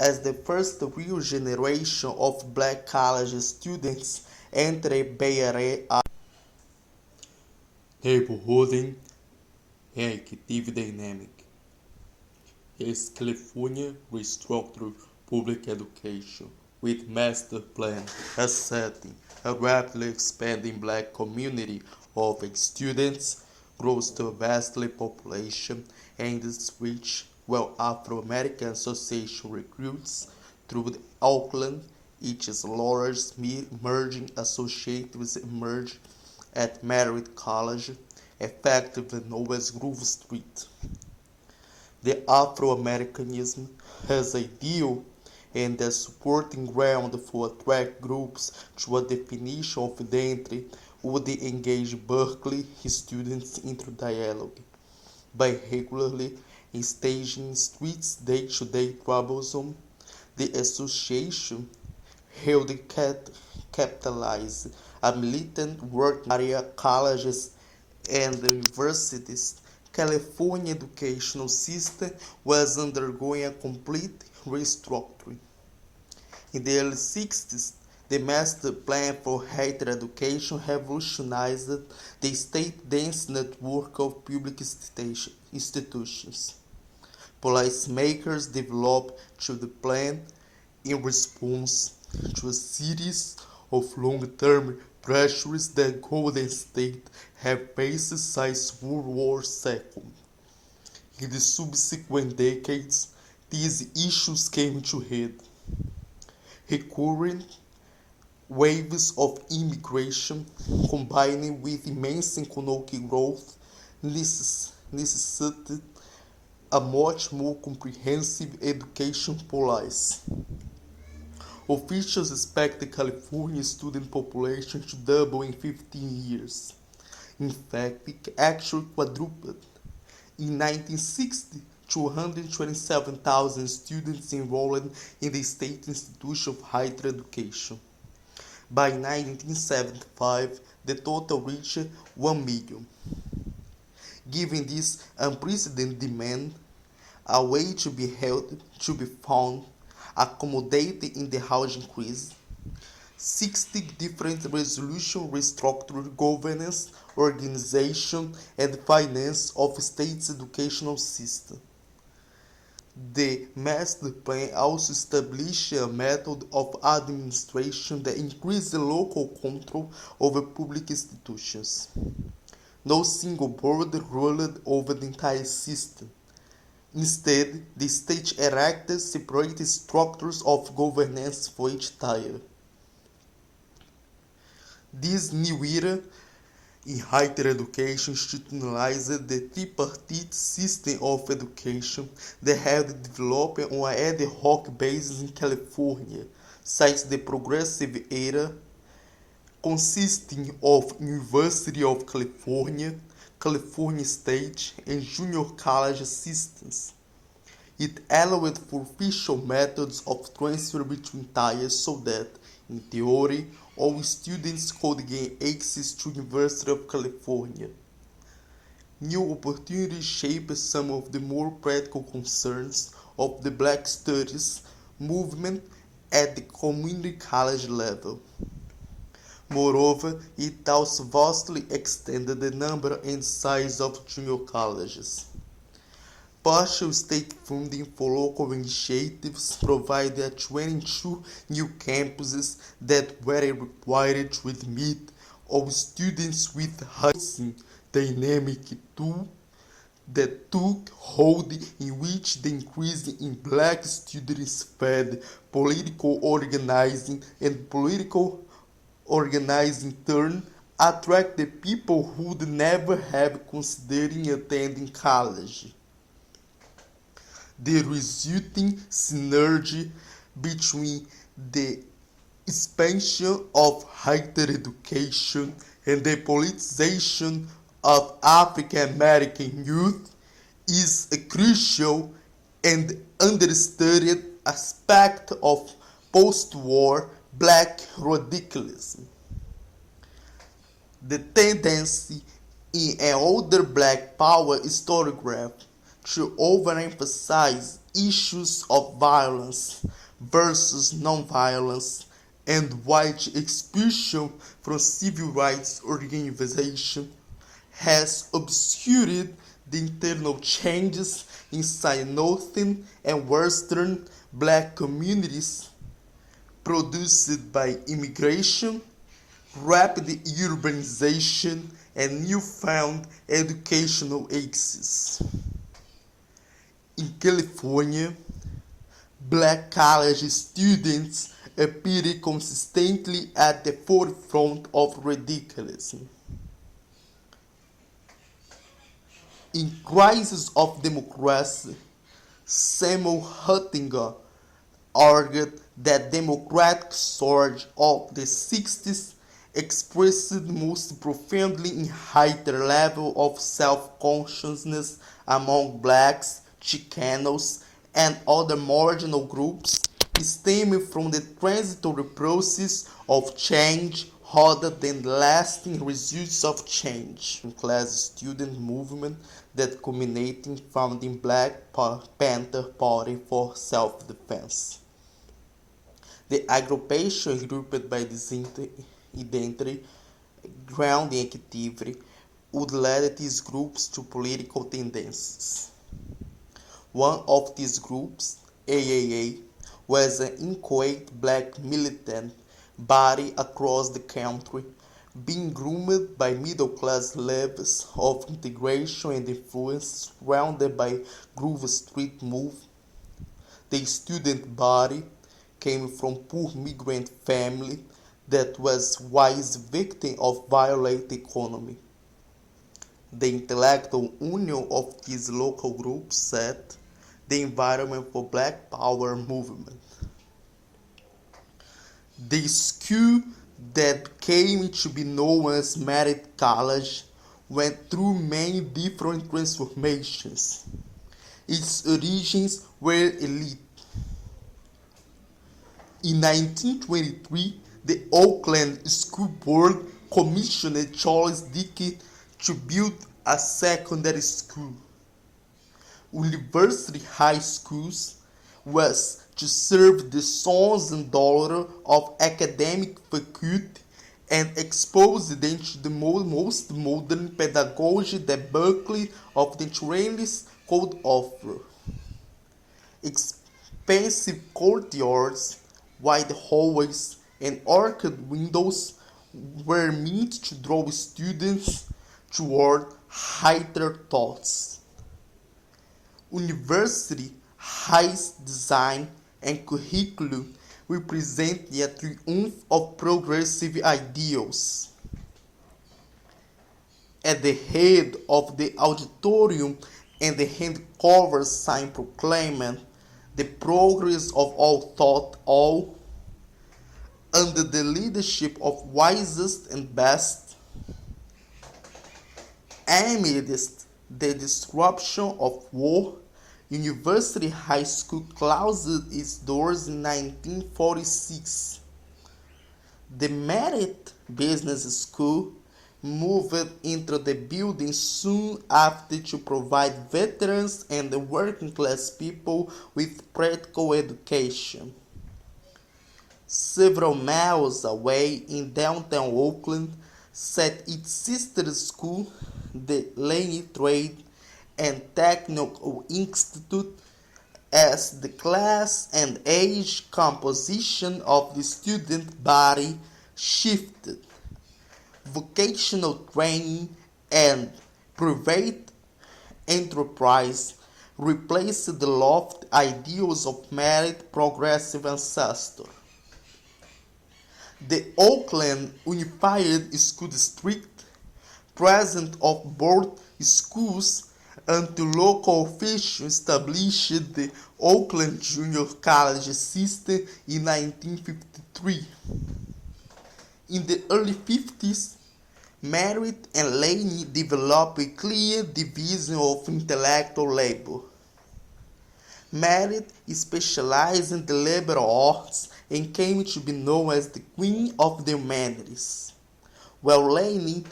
as the first real generation of black college students entered Bay Area. Neighborhood Executive Dynamic is California restructured public education with master plan as setting a rapidly expanding black community of students grows to a vastly population and is rich while Afro-American Association recruits through the Oakland, each is large merging associates emerge at Merritt College, effectively known as Groove Street. The Afro-Americanism has ideal and the supporting ground for attract groups to a definition of identity would engage Berkeley students into dialogue by regularly staging streets day-to-day troublesome. The association held capitalized a militant working area colleges and universities. California educational system was undergoing a complete restructuring. In the early 60s, the Master Plan for Higher Education revolutionized the state-dense network of public institutions. Policymakers developed to the plan in response to a series of long-term pressures that Golden State have faced since World War II. In the subsequent decades, these issues came to head. Recurrent waves of immigration, combining with immense economic growth, necessitated a much more comprehensive education policy. Officials expect the California student population to double in 15 years. In fact, it actually quadrupled. In 1960, 227,000 students enrolled in the state institution of higher education. By 1975, the total reached 1 million. Given this unprecedented demand, a way to be found accommodated in the housing crisis. 60 different resolutions restructured governance, organization, and finance of state's educational system. The Master Plan also established a method of administration that increased the local control over public institutions. No single board ruled over the entire system. Instead, the state erected separate structures of governance for each tier. This new era in higher education institutionalized the tripartite system of education that had developed on an ad hoc basis in California since the Progressive Era, consisting of University of California, California State, and junior college systems. It allowed for official methods of transfer between tiers so that, in theory, all students could gain access to University of California. New opportunities shaped some of the more practical concerns of the Black Studies movement at the community college level. Moreover, it also vastly extended the number and size of junior colleges. Partial state funding for local initiatives provided 22 new campuses that were required to admit all students with housing dynamic tool that took hold in which the increase in black students fed political organizing and political organizing turn attracted people who would never have considered attending college. The resulting synergy between the expansion of higher education and the politicization of African American youth is a crucial and understudied aspect of post-war black radicalism. The tendency in an older black power historiograph to overemphasize issues of violence versus non-violence and white expulsion from civil rights organizations has obscured the internal changes inside northern and western black communities produced by immigration, rapid urbanization, and newfound educational access. In California, black college students appeared consistently at the forefront of radicalism. In Crisis of Democracy, Samuel Hunsinger argued that democratic surge of the 60s expressed most profoundly in heightened level of self-consciousness among blacks, Chicanos, and other marginal groups, stemming from the transitory process of change rather than lasting results of change. Class student movement that culminated in founding Black Panther Party for self-defense. The aggregation grouped by this identity, grounding activity, would lead these groups to political tendencies. One of these groups, AAA, was an inchoate black militant body across the country, being groomed by middle-class levels of integration and influence surrounded by Grove Street Move. The student body came from poor migrant family that was wise victim of violent economy. The intellectual union of these local groups set the environment for Black Power movement. The school that came to be known as Merritt College went through many different transformations. Its origins were elite. In 1923, the Oakland School Board commissioned Charles Dickey to build a secondary school. University High Schools was to serve the sons and daughters of academic faculty and expose them to the most modern pedagogy that Berkeley of the 20s could offer. Expensive courtyards, wide hallways, and arched windows were meant to draw students toward higher thoughts. University High's design and curriculum represent the triumph of progressive ideals. At the head of the auditorium and the hand-cover sign proclaimed the progress of all thought, all, under the leadership of wisest and best. Amidst the disruption of war, University High School closed its doors in 1946. The Merritt Business School moved into the building soon after to provide veterans and working class people with practical education. Several miles away in downtown Oakland sat its sister school, the Laney Trade and Technical Institute, as the class and age composition of the student body shifted. Vocational training and private enterprise replaced the lofty ideals of Merritt progressive ancestors. The Oakland Unified School District, president of both schools, until local officials established the Oakland Junior College system in 1953. In the early 50s, Merritt and Laney developed a clear division of intellectual labor. Merritt specialized in the liberal arts and came to be known as the Queen of the Humanities, while Laney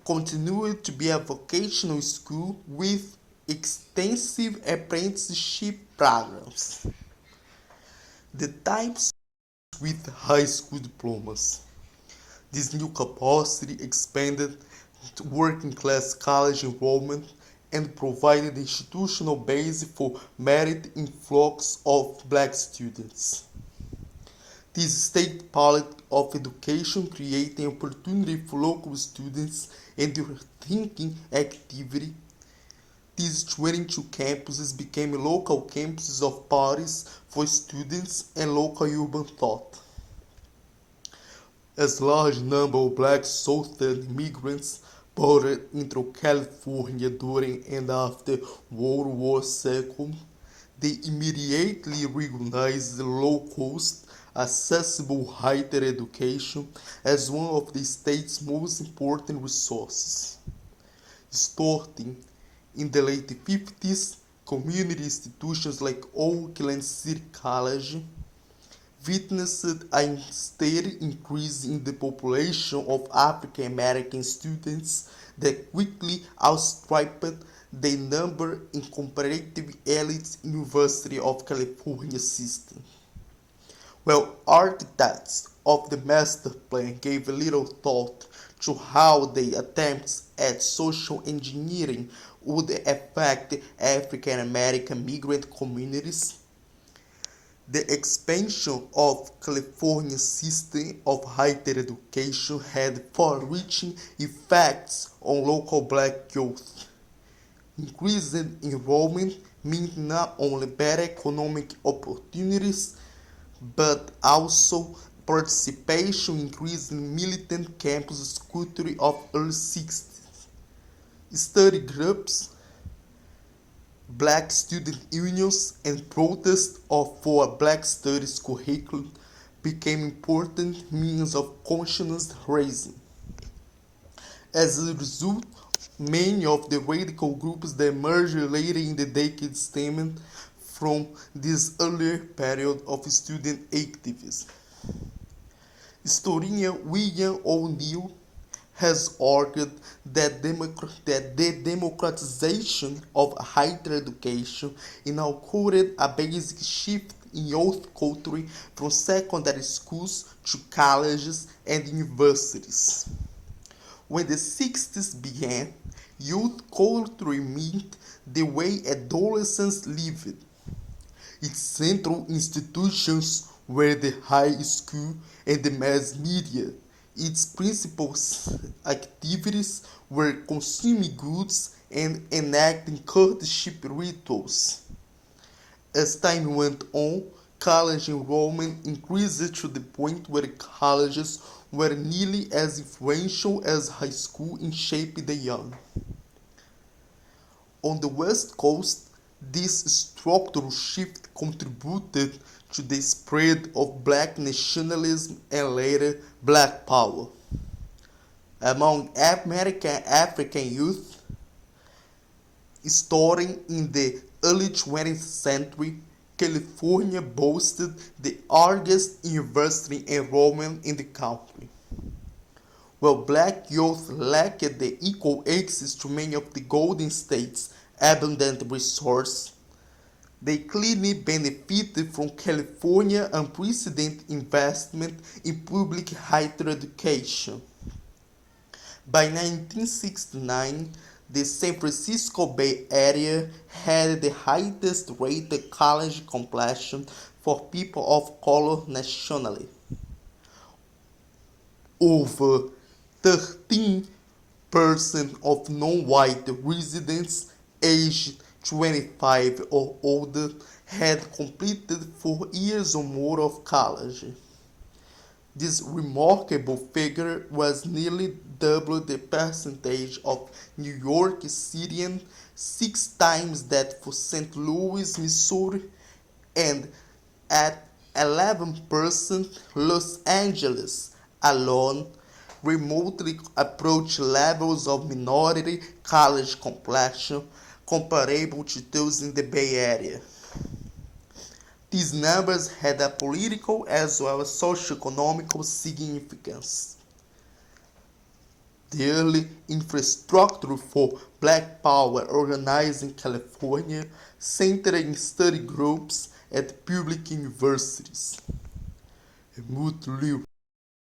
continued to be a vocational school with extensive apprenticeship programs. The types with high school diplomas. This new capacity expanded to working class college enrollment and provided the institutional base for merit influx of black students. This state policy of education created an opportunity for local students and their thinking activity. These 22 campuses became local campuses of parties for students and local urban thought. As large number of black Southern immigrants poured into California during and after World War II, they immediately recognized the low-cost, accessible higher education as one of the state's most important resources. Starting in the late 50s, community institutions like Oakland City College witnessed a steady increase in the population of African American students that quickly outstripped the number in comparative elite University of California system. While architects of the master plan gave little thought to how the attempts at social engineering would affect African American migrant communities, the expansion of California's system of higher education had far-reaching effects on local black youth. Increased enrollment meant not only better economic opportunities, but also participation increased in militant campus culture of early 60s. Study groups, black student unions, and protests for a black studies curriculum became important means of consciousness raising. As a result, many of the radical groups that emerged later in the decade stemmed from this earlier period of student activism. Historian William O'Neill has argued that the democratization of higher education inaugurated a basic shift in youth culture from secondary schools to colleges and universities. When the 60s began, youth culture meant the way adolescents lived. Its central institutions were the high school and the mass media. Its principal activities were consuming goods and enacting courtship rituals. As time went on, college enrollment increased to the point where colleges were nearly as influential as high school in shaping the young. On the West Coast, this structural shift contributed to the spread of black nationalism and later black power. Among American African youth, starting in the early 20th century, California boasted the largest university enrollment in the country. While black youth lacked the equal access to many of the Golden State's abundant resources, they clearly benefited from California's unprecedented investment in public higher education. By 1969, the San Francisco Bay Area had the highest rate of college completion for people of color nationally. Over 13% of non-white residents aged 25 or older had completed 4 years or more of college. This remarkable figure was nearly double the percentage of New York Cityans, 6 times that for St. Louis, Missouri, and at 11%, Los Angeles alone remotely approached levels of minority college completion comparable to those in the Bay Area. These numbers had a political as well as socio-economic significance. The early infrastructure for Black Power organized in California centered in study groups at public universities. Helmut Liu